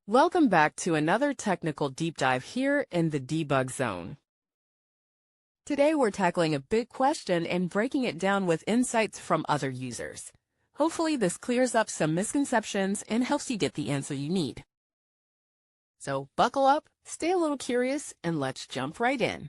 Welcome back to another technical deep dive here in the debug zone. Today we're tackling a big question and breaking it down with insights from other users. Hopefully this clears up some misconceptions and helps you get the answer you need. So buckle up, stay a little curious, and let's jump right in.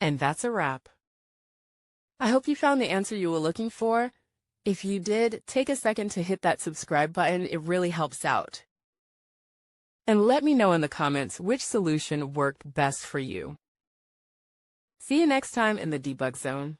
And that's a wrap. I hope you found the answer you were looking for. If you did, take a second to hit that subscribe button. It really helps out. And let me know in the comments which solution worked best for you. See you next time in the debug zone.